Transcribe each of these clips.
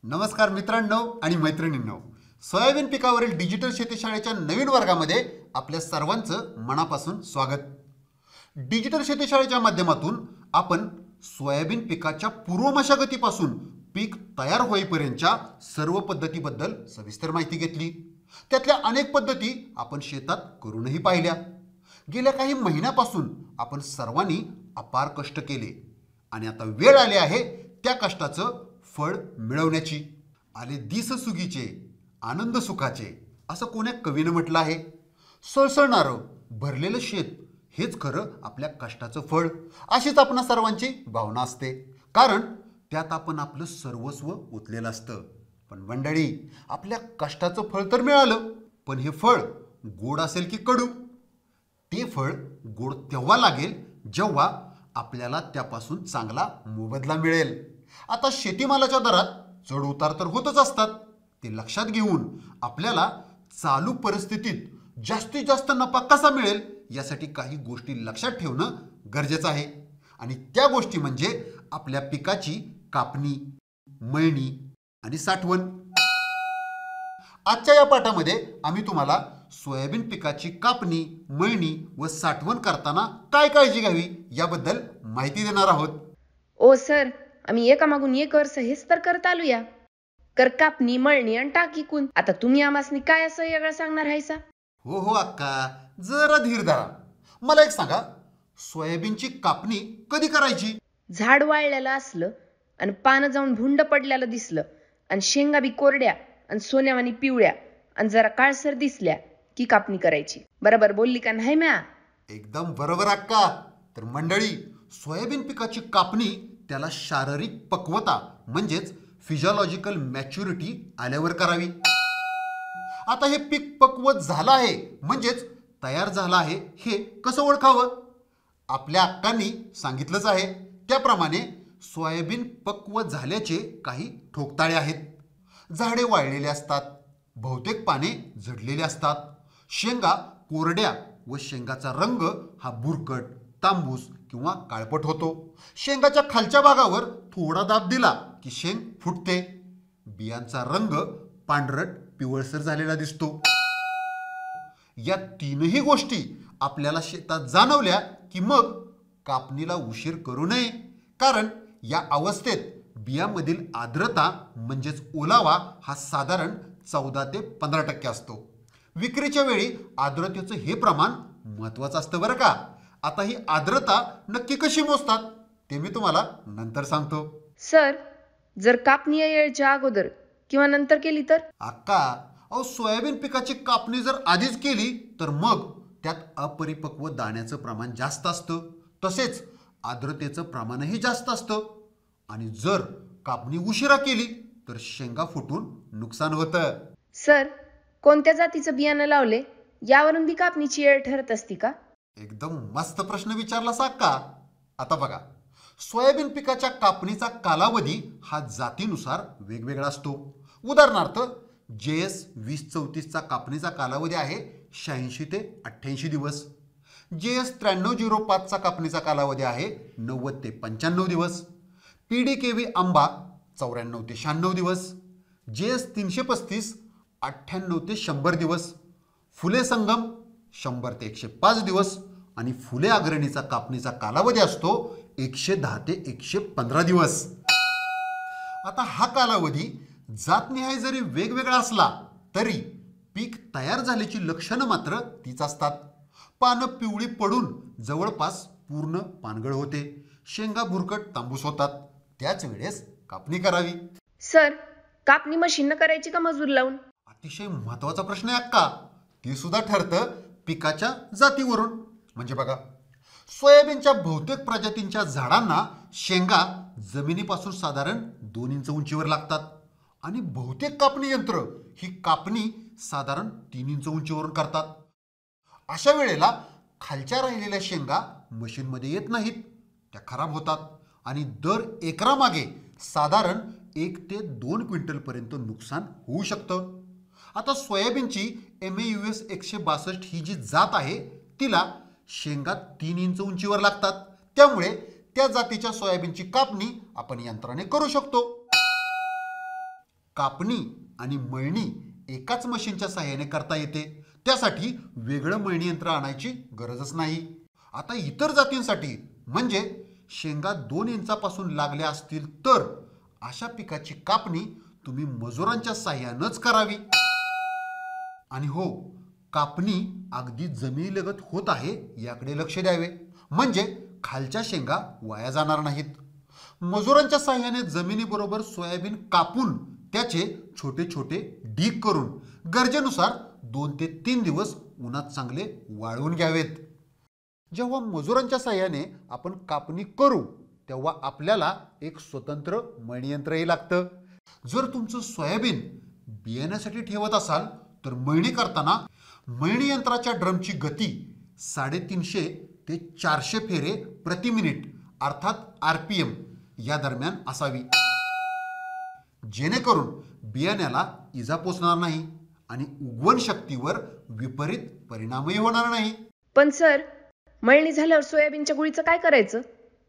नमस्कार मित्रांनो आणि मैत्रिणींनो, सोयाबीन पिकावरील डिजिटल शेतीशाळेच्या नवीन वर्गामध्ये आपल्या सर्वांचं मनापासून स्वागत। डिजिटल शेतीशाळेच्या माध्यमातून आपण सोयाबीन पिकाच्या पूर्व मशागतीपासून पीक तयार होईपर्यंतच्या सर्व पद्धतीबद्दल सविस्तर माहिती घेतली। त्यातल्या अनेक पद्धती आपण शेतात करूनही पाहिल्या। गेल्या काही महिन्यापासून आपण सर्वांनी अपार कष्ट केले आणि आता वेळ आली आहे त्या कष्टाचं फळ मिळवण्याची। आले दिस सुगीचे आनंद सुखाचे असं कोण्या कवीनं म्हटलं आहे। सळसळणारं भरलेलं शेत हेच खरं आपल्या कष्टाचं फळ, अशीच आपणा सर्वांची भावना असते, कारण त्यात आपण आपलं सर्वस्व ओतलेलं असतं। पण मंडळी, आपल्या कष्टाचं फळ तर मिळालं, पण हे फळ गोड असेल की कडू? ते फळ गोड तेव्हा लागेल जेव्हा आपल्याला त्यापासून चांगला मोबदला मिळेल। आता शेतीमालाच्या दरात चढ उतार तर होतच असतात, ते लक्षात घेऊन आपल्याला चालू परिस्थितीत जास्तीत जास्त नफा कसा मिळेल यासाठी काही गोष्टी लक्षात ठेवणं गरजेचं आहे। आणि त्या गोष्टी म्हणजे आपल्या पिकाची कापणी, मळणी आणि साठवण। आजच्या या पाठामध्ये आम्ही तुम्हाला सोयाबीन पिकाची कापणी, मळणी व साठवण करताना काय काळजी घ्यावी याबद्दल माहिती देणार आहोत। ओ सर, आम्ही एकामागून एक वर्ष हेच तर करत आलूया। कर कापणी, मळणी आणि टाकीकून। आता तुम्ही आम्हासनी काय असं वेगळं सांगणार हायसा? हो अक्का, जरा धीर धरा। मला एक सांगा, सोयाबीनची कापणी कधी करायची? झाड वाळलेलं असलं आणि पानं जाऊन भुंड पडलेलं दिसलं आणि शेंगा बी कोरड्या आणि सोन्यावानी पिवळ्या आणि जरा काळसर दिसल्या की कापणी करायची। बरोबर बोलली का नाही म्या? एकदम बरोबर अक्का। तर मंडळी, सोयाबीन पिकाची कापणी त्याला शारीरिक पक्वता म्हणजेच फिजिओलॉजिकल मॅच्युरिटी आल्यावर करावी। आता हे पीक पक्व झालं आहे म्हणजेच तयार झालं आहे हे कसं ओळखावं? आपल्या अक्कांनी सांगितलंच आहे त्याप्रमाणे सोयाबीन पक्व झाल्याचे काही ठोकताळे आहेत। झाडे वाळलेले असतात, बहुतेक पाने झडलेले असतात, शेंगा कोरड्या व शेंगाचा रंग हा बुरकट, तांबूस किंवा काळपट होतो। शेंगाच्या खालच्या भागावर थोडा दाब दिला की शेंग फुटते। बियांचा रंग पांढरट पिवळसर झालेला दिसतो। या तीनही गोष्टी आपल्याला शेतात जाणवल्या की मग कापणीला उशीर करू नये, कारण या अवस्थेत बियांमधील आर्द्रता म्हणजेच ओलावा हा साधारण 14 ते 15% असतो। विक्रीच्या वेळी आर्द्रतेचं हे प्रमाण महत्त्वाचं असतं बरं का। आता ही आर्द्रता नक्की कशी मोजतात ते मी तुम्हाला नंतर सांगतो। सर, जर कापणी यायच्या अगोदर किंवा नंतर केली तर? अक्का, सोयाबीन पिकाची कापणी जर आधीच केली तर मग त्यात अपरिपक्व दाण्याचं प्रमाण जास्त असतं, तसेच आर्द्रतेचं प्रमाणही जास्त असतं। आणि जर कापणी उशिरा केली तर शेंगा फुटून नुकसान होतं। सर, कोणत्या जातीचं बियाणं लावले यावरून बी कापणीची वेळ ठरत असती का? एकदम मस्त प्रश्न विचारलास अक्का। आता बघा, सोयाबीन पिकाच्या कापणीचा कालावधी हा जातीनुसार वेगवेगळा असतो। उदाहरणार्थ, JS 2034 चा कापणीचा कालावधी आहे 86 ते 88 दिवस। JS 9305 चा कापणीचा कालावधी आहे 90 ते 95 दिवस। PDKV आंबा 94 ते 96 दिवस। JS 335 98 ते 100 दिवस। फुले संगम 100 ते 105 दिवस आणि फुले अग्रणीचा कापणीचा कालावधी असतो 110 ते 115 दिवस। आता हा कालावधी जातनिहाय जरी वेगवेगळा असला तरी पीक तयार झाल्याची लक्षणं मात्र तीच असतात। पानं पिवळी पडून जवळपास पूर्ण पानगळ होते, शेंगा भुरकट तांबूस होतात, त्याच वेळेस कापणी करावी। सर, कापणी मशीननं करायची का मजूर लावून? अतिशय महत्त्वाचा प्रश्न आहे अक्का। ते सुद्धा ठरतं पिकाच्या जातीवरून। म्हणजे बघा, सोयाबीनच्या बहुतेक प्रजातींच्या झाडांना शेंगा जमिनीपासून साधारण 2 इंच उंचीवर लागतात। आणि बहुतेक कापणी यंत्र ही कापणी साधारण 3 इंच उंचीवरून करतात. अशा वेळेला खालच्या राहिलेल्या शेंगा मशीनमध्ये येत नाहीत, त्या खराब होतात आणि दर एकरामागे साधारण 1 ते 2 क्विंटलपर्यंत नुकसान होऊ शकतं. आता सोयाबीनची MAUS 162 ही जी जात आहे तिला शेंगा 3 इंच उंचीवर लागतात. त्यामुळे त्या जातीच्या सोयाबीनची कापणी आपण यंत्राने करू शकतो. कापणी आणि मळणी एकाच मशीनच्या साहाय्याने करता येते. त्यासाठी वेगळं मळणी यंत्र आणायची गरजच नाही. आता इतर जातींसाठी म्हणजे शेंगा 2 इंचापासून लागल्या असतील तर अशा पिकाची कापणी तुम्ही मजुरांच्या साहाय्यानंच करावी. आणि हो, कापणी अगदी जमिनीलगत होत आहे याकडे लक्ष द्यावे, म्हणजे खालच्या शेंगा वाया जाणार नाहीत. मजुरांच्या साहाय्याने जमिनीबरोबर सोयाबीन कापून त्याचे छोटे छोटे ढीग करून गरजेनुसार 2 ते 3 दिवस उन्हात चांगले वाळवून घ्यावेत. जेव्हा मजुरांच्या साहाय्याने आपण कापणी करू तेव्हा आपल्याला एक स्वतंत्र मळणी यंत्रही लागतं. जर तुमचं सोयाबीन बियाण्यासाठी ठेवत असाल तर मळणी करताना मळणी यंत्राच्या ड्रमची गती 350 ते 400 फेरे प्रति मिनिट अर्थात RPM या दरम्यान असावी, जेणेकरून बियाण्याला इजा पोचणार नाही आणि उगवण शक्तीवर विपरीत परिणामही होणार नाही. पण सर, मळणी झाल्यावर सोयाबीनच्या गुळीचं काय करायचं?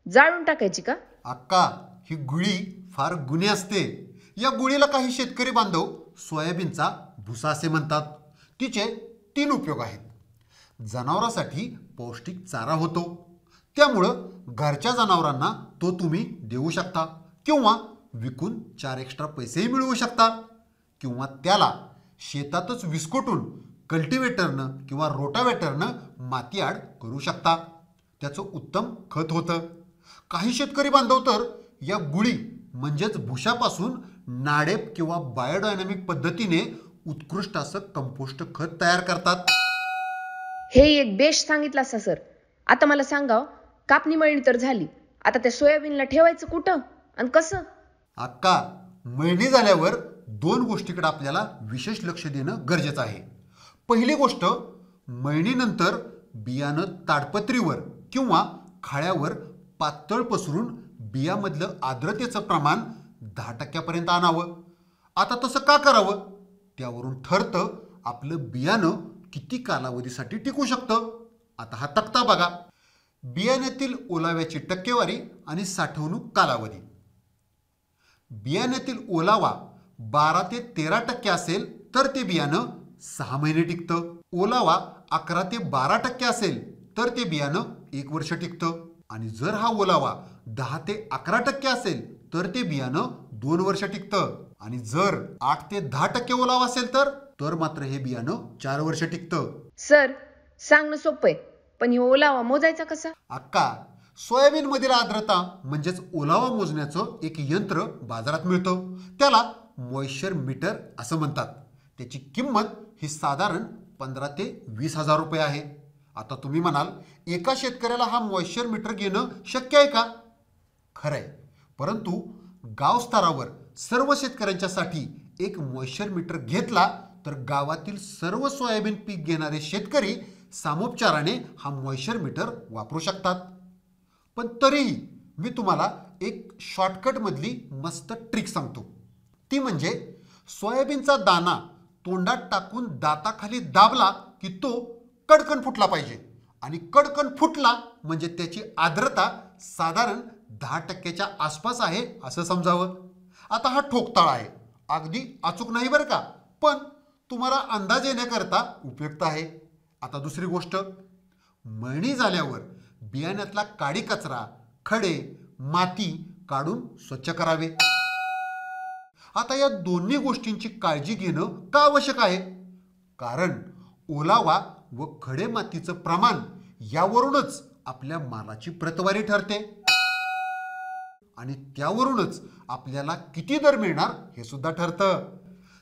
जाळून टाकायची का? अक्का, ही गुळी फार गुन्हे असते. या गुळीला काही शेतकरी बांधव सोयाबीनचा भुसा असे म्हणतात. तिचे 3 उपयोग आहेत. जनावरांसाठी पौष्टिक चारा होतो, त्यामुळं घरच्या जनावरांना तो तुम्ही देऊ शकता किंवा विकून 4 एक्स्ट्रा पैसेही मिळवू शकता, किंवा त्याला शेतातच विस्कटून कल्टिवेटरनं किंवा रोटावेटरनं मातीआड करू शकता. त्याचं उत्तम खत होतं. काही शेतकरी बांधव तर या गुळी म्हणजेच भुशापासून नाडेप किंवा बायोडायनामिक पद्धतीने उत्कृष्ट असं कंपोस्ट खत तयार करतात. हे एक बेस्ट सांगितलं असं सर. आता मला सांगा, कापणी मळणी तर झाली, आता त्या सोयाबीनला ठेवायचं कुठं आणि कसं? अक्का, मळणी झाल्यावर 2 गोष्टीकडे आपल्याला विशेष लक्ष देणं गरजेचं आहे. पहिली गोष्ट, मळणीनंतर बियाणं ताडपत्रीवर किंवा खळ्यावर पातळ पसरून बियामधलं आर्द्रतेचं प्रमाण 10% आणावं. आता तसं का करावं? त्यावरून ठरतं आपलं बियाणं किती कालावधीसाठी टिकू शकतं. आता हा तक्ता बघा. बियाण्यातील ओलाव्याची टक्केवारी आणि साठवणूक कालावधी. बियाण्यातील ओलावा 12 ते 13% असेल तर ते बियाणं 6 महिने टिकतं. ओलावा 11 ते 12% असेल तर ते बियाणं 1 वर्ष टिकतं. आणि जर हा ओलावा 10 ते 11% असेल तर ते बियाणं 2 वर्ष टिकतं. आणि जर 8 ते 10% ओलावा असेल तर मात्र हे बियाणं 4 वर्ष टिकतं. सर, सांगणं सोपं आहे, पण हे ओलावा मोजायचा कसा? अक्का, सोयाबीन मधील आर्द्रता म्हणजेच ओलावा मोजण्याचं एक यंत्र बाजारात मिळतं. त्याला मॉइश्चर मीटर असं म्हणतात. त्याची किंमत ही साधारण 15 ते 20 हजार रुपये आहे. आता तुम्ही म्हणाल, एका शेतकऱ्याला हा मॉइश्चर मीटर घेणं शक्य आहे का? खरंय, परंतु गाव स्तरावर सर्व शेतकऱ्यांच्यासाठी एक मॉइश्चर मीटर घेतला तर गावातील सर्व सोयाबीन पीक घेणारे शेतकरी सामोपचाराने हा मॉइश्चर मीटर वापरू शकतात. पण तरीही मी तुम्हाला एक शॉर्टकटमधली मस्त ट्रिक सांगतो. ती म्हणजे सोयाबीनचा दाना तोंडात टाकून दाताखाली दाबला की तो कडकन फुटला पाहिजे. आणि कडकन फुटला म्हणजे त्याची आर्द्रता साधारण 10%च्या आसपास आहे असं समजावं. आता हा ठोकताळ आहे, अगदी अचूक नाही बरं का, पण तुम्हाला अंदाज येण्याकरता उपयुक्त आहे. आता दुसरी गोष्ट, मळणी झाल्यावर बियाण्यातला काडी कचरा, खडे, माती काढून स्वच्छ करावे. आता या दोन्ही गोष्टींची काळजी घेणं का आवश्यक आहे? कारण ओलावा व खडे मातीचं प्रमाण यावरूनच आपल्या मालाची प्रतवारी ठरते आणि त्यावरूनच आपल्याला किती दर मिळणार हे सुद्धा ठरतं.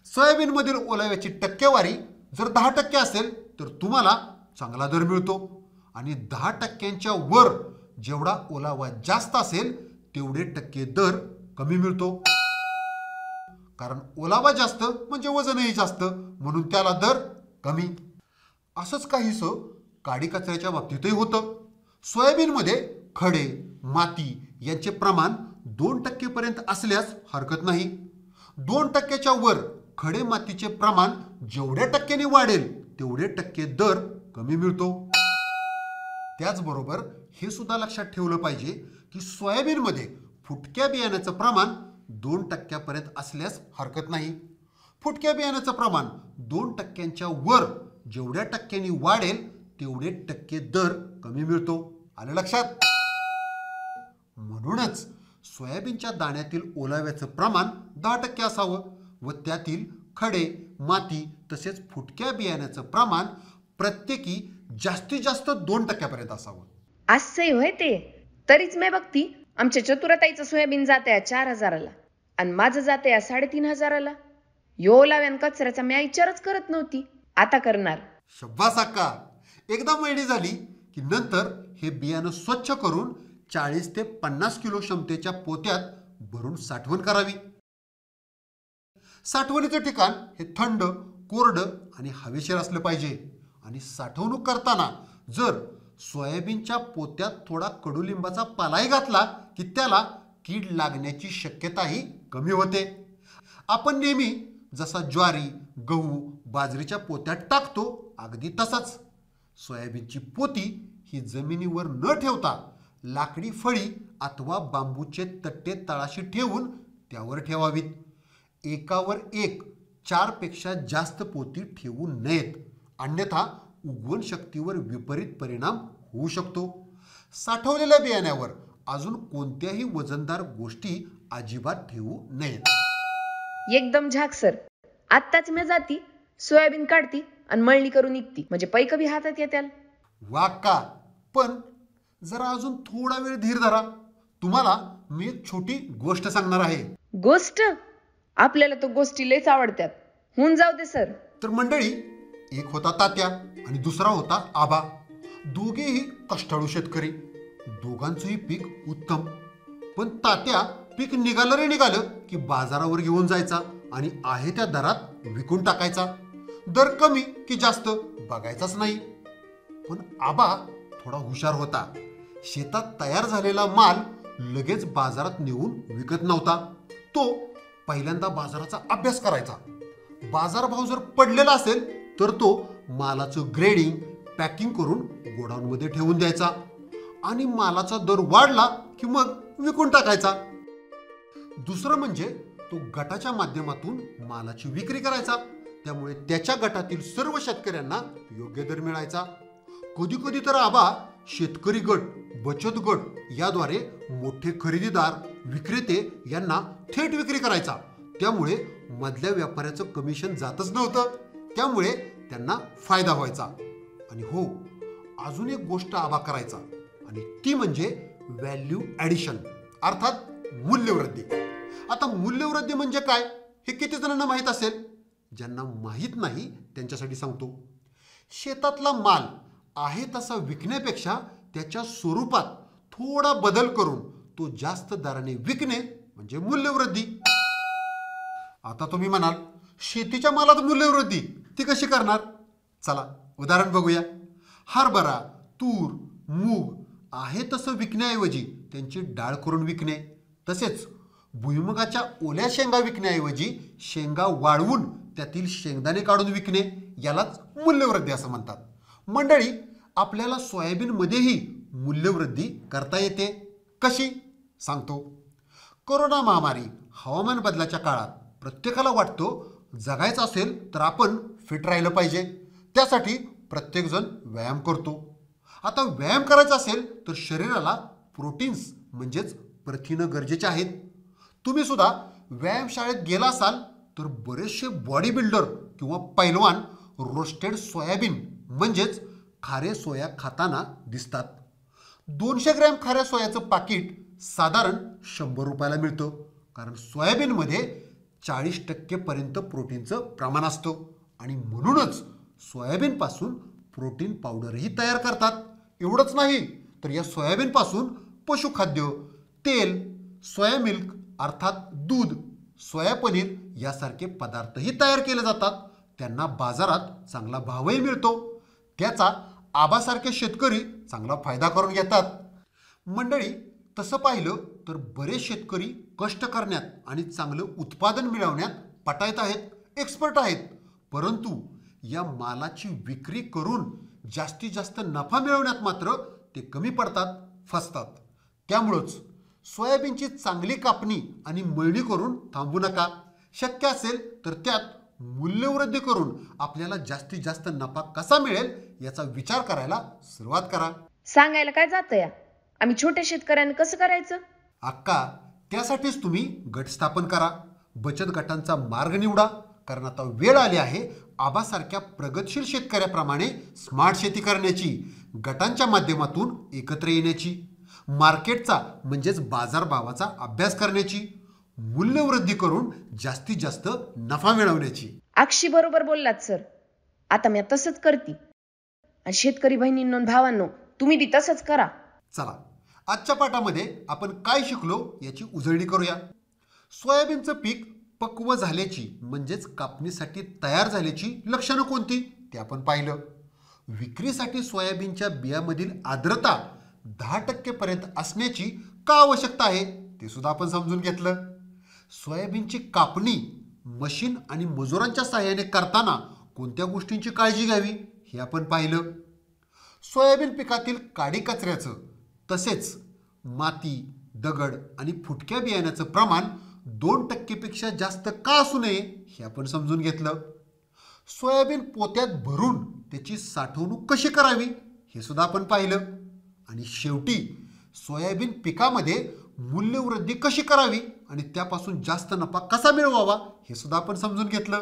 सोयाबीन मधील ओलाव्याची टक्केवारी जर 10% असेल तर तुम्हाला चांगला दर मिळतो आणि 10%च्या वर जेवढा ओलावा जास्त असेल तेवढे टक्के दर कमी मिळतो. कारण ओलावा जास्त म्हणजे वजनही जास्त, म्हणून त्याला दर कमी. असंच काहीसं काडी कचऱ्याच्या बाबतीतही होतं. सोयाबीनमध्ये खडे, माती यांचे प्रमाण 2% पर्यंत असल्यास हरकत नाही. 2%च्या वर खडे मातीचे प्रमाण जेवढ्या टक्क्याने वाढेल तेवढे टक्के दर कमी मिळतो. त्याचबरोबर हे सुद्धा लक्षात ठेवलं पाहिजे की सोयाबीनमध्ये फुटक्या बियाण्याचं प्रमाण 2% पर्यंत असल्यास हरकत नाही. फुटक्या बियाण्याचं प्रमाण 2%च्या वर जेवढ्या टक्क्यांनी वाढेल तेवढे टक्के दर कमी मिळतो. आलं लक्षात? म्हणूनच सोयाबीनच्या दाण्यातील ओलाव्याचं प्रमाण 10% असावं व त्यातील खडे, माती तसेच फुटक्या बियाण्याचं प्रमाण प्रत्येकी जास्तीत जास्त 2% पर्यंत असावं. असंही होय ते. तरीच मी बघती आमच्या चतुरताईचं सोयाबीन जाते 4,000ला आणि माझं जाते 3,500ला. यो लाव्यान कचऱ्याचा मी विचारच करत नव्हती, आता करणार. शब्बास अक्का. एकदा मळणी झाली की नंतर हे बियाणं स्वच्छ करून 40 ते 50 किलो क्षमतेच्या पोत्यात भरून साठवण करावी. साठवणीचं ठिकाण हे थंड, कोरडं आणि हवेशीर असलं पाहिजे. आणि साठवणूक करताना जर सोयाबीनच्या पोत्यात थोडा कडुलिंबाचा पालाही घातला की त्याला कीड लागण्याची शक्यताही कमी होते. आपण नेहमी जसा ज्वारी, गहू, बाजरीच्या पोत्यात टाकतो अगदी तसाच सोयाबीनची पोती ही जमिनीवर न ठेवता लाकडी फळी अथवा बांबूचे तट्टे तळाशी ठेवून त्यावर ठेवावीत. एकावर एक 4 पेक्षा जास्त पोती ठेवू नयेत, अन्यथा उगवण शक्तीवर विपरीत परिणाम होऊ शकतो. साठवलेल्या बियाण्यावर अजून कोणत्याही वजनदार गोष्टी अजिबात ठेवू नयेत. एकदम झाक सर. आत्ताच मी जाती, सोयाबीन काढती आणि मळणी करून निघती, म्हणजे पैक बी हातात येत्याल. वाक्का. पण जरा अजून थोडा वेळ धीर धरा. तुम्हाला मी एक छोटी गोष्ट सांगणार आहे. गोष्ट? आपल्याला तो गोष्टी लयच आवडत्यात. होऊन जाऊ दे सर. तर मंडळी, एक होता तात्या आणि दुसरा होता आबा. दोघेही कष्टाळू शेतकरी. दोघांचंही पीक उत्तम. पण तात्या पीक निघालं की बाजारावर घेऊन जायचा आणि आहे त्या दरात विकून टाकायचा. दर कमी की जास्त बघायचाच नाही. पण आबा थोडा हुशार होता. शेतात तयार झालेला माल लगेच बाजारात नेऊन विकत नव्हता. तो पहिल्यांदा बाजाराचा अभ्यास करायचा. बाजारभाव जर पडलेला असेल तर तो मालाचं ग्रेडिंग, पॅकिंग करून गोडाऊनमध्ये ठेवून द्यायचा आणि मालाचा दर वाढला की मग विकून टाकायचा. दुसरं म्हणजे तो गटाच्या माध्यमातून मालाची विक्री करायचा. त्यामुळे त्याच्या गटातील सर्व शेतकऱ्यांना योग्य दर मिळायचा. कधी कधी तर आबा शेतकरी गट, बचत गट याद्वारे मोठे खरेदीदार, विक्रेते यांना थेट विक्री करायचा. त्यामुळे मधल्या व्यापाऱ्याचं कमिशन जातच नव्हतं. त्यामुळे त्यांना फायदा व्हायचा. आणि हो, अजून एक गोष्ट आबा करायचा आणि ती म्हणजे व्हॅल्यू ॲडिशन, अर्थात मूल्यवृद्धी. आता मूल्यवृद्धी म्हणजे काय हे किती जणांना माहीत असेल? ज्यांना माहीत नाही त्यांच्यासाठी सांगतो. शेतातला माल आहे तसा विकण्यापेक्षा त्याच्या स्वरूपात थोडा बदल करून तो जास्त दराने विकणे म्हणजे मूल्यवृद्धी. आता तुम्ही म्हणाल, शेतीच्या मालात मूल्यवृद्धी ती कशी करणार? चला उदाहरण बघूया. हरभरा, तूर, मूग आहे तसं विकण्याऐवजी त्यांची डाळ करून विकणे, तसेच भुईमुगाच्या ओल्या शेंगा विकण्याऐवजी शेंगा वाळवून त्यातील शेंगदाणे काढून विकणे, यालाच मूल्यवृद्धी असं म्हणतात. मंडळी, आपल्याला सोयाबीनमध्येही मूल्यवृद्धी करता येते. कशी? सांगतो. कोरोना महामारी, हवामान बदलाच्या काळात प्रत्येकाला वाटतो जगायचं असेल तर आपण फिट राहिलं पाहिजे. त्यासाठी प्रत्येकजण व्यायाम करतो. आता व्यायाम करायचा असेल तर शरीराला प्रोटीन्स म्हणजेच प्रथिनं गरजेचे आहेत. तुम्ही सुद्धा व्यायामशाळेत गेला असाल तर बरेचसे बॉडी बिल्डर किंवा पैलवान रोस्टेड सोयाबीन म्हणजेच खारे सोया खाताना दिसतात. 200 ग्रॅम खाऱ्या सोयाचं पाकिट साधारण 100 रुपयाला मिळतं. कारण सोयाबीनमध्ये 40% पर्यंत प्रोटीनचं प्रमाण असतं आणि म्हणूनच सोयाबीनपासून प्रोटीन पावडरही तयार करतात. एवढंच नाही तर या सोयाबीनपासून पशुखाद्य, तेल, सोया मिल्क अर्थात दूध, सोया पनीर यासारखे पदार्थही तयार केले जातात. त्यांना बाजारात चांगला भावही मिळतो. त्याचा आबासारखे शेतकरी चांगला फायदा करून घेतात. मंडळी, तसं पाहिलं तर बरेच शेतकरी कष्ट करण्यात आणि चांगलं उत्पादन मिळवण्यात पटाईत आहेत, एक्सपर्ट आहेत. परंतु या मालाची विक्री करून जास्तीत जास्त नफा मिळवण्यात मात्र ते कमी पडतात, फसतात. त्यामुळंच सोयाबीनची चांगली कापणी आणि मळणी करून थांबू नका. शक्य असेल तर त्यात मूल्यवृद्धी करून आपल्याला जास्तीत जास्त नफा कसा मिळेल याचा विचार करायला सुरुवात करा. सांगायला काय जातं या, आम्ही छोट्या शेतकऱ्यांनी कसं करायचं? अक्का, त्यासाठीच तुम्ही गट स्थापन करा, बचत गटांचा मार्ग निवडा. कारण आता वेळ आली आहे आबासारख्या प्रगतशील शेतकऱ्याप्रमाणे स्मार्ट शेती करण्याची, गटांच्या माध्यमातून एकत्र येण्याची, मार्केटचा म्हणजेच बाजारभावाचा अभ्यास करण्याची, मूल्यवृद्धी करून जास्तीत जास्त नफा मिळवण्याची. अक्षी बरोबर बोललात सर. आता मी तसंच करते. आणि शेतकरी बहिणींनो, भावांनो, तुम्ही बी तसंच करा. चला, आजच्या पाठामध्ये आपण काय शिकलो याची उजळणी करूया. सोयाबीनचं पीक पक्व झाल्याची म्हणजेच कापणीसाठी तयार झाल्याची लक्षणं कोणती ते आपण पाहिलं. विक्रीसाठी सोयाबीनच्या बियामधील आर्द्रता 10% पर्यंत असण्याची का आवश्यकता आहे ते सुद्धा आपण समजून घेतलं. सोयाबीनची कापणी मशीन आणि मजुरांच्या सहाय्याने करताना कोणत्या गोष्टींची काळजी घ्यावी हे आपण पाहिलं. सोयाबीन पिकातील काडी कचऱ्याचं तसेच माती, दगड आणि फुटक्या बियाण्याचं प्रमाण 2% पेक्षा जास्त का असू नये हे आपण समजून घेतलं. सोयाबीन पोत्यात भरून त्याची साठवणूक कशी करावी हे सुद्धा आपण पाहिलं. आणि शेवटी सोयाबीन पिकामध्ये मूल्यवृद्धी कशी करावी आणि त्यापासून जास्त नफा कसा मिळवावा हे सुद्धा आपण समजून घेतलं.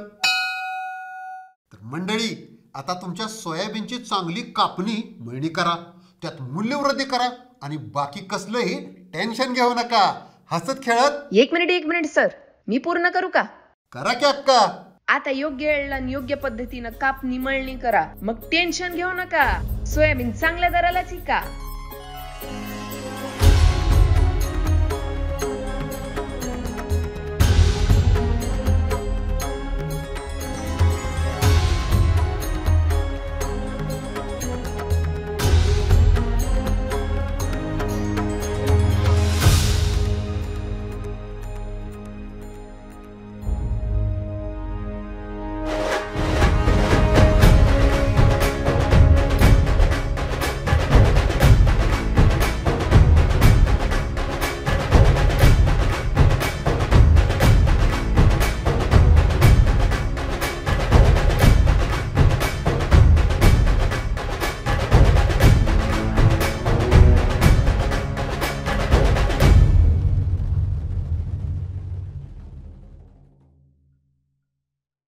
तर मंडळी, आता तुमच्या सोयाबीनची चांगली कापणी मळणी करा, त्यात मूल्यवृद्धी करा आणि बाकी कसलंही टेन्शन घेऊ नका. हसत खेळत एक मिनिट सर, मी पूर्ण करू का? करा की अक्का. आता योग्य वेळेला आणि योग्य पद्धतीनं कापणी मळणी करा, मग टेन्शन घेऊ नका. सोयाबीन चांगल्या दरालाच का?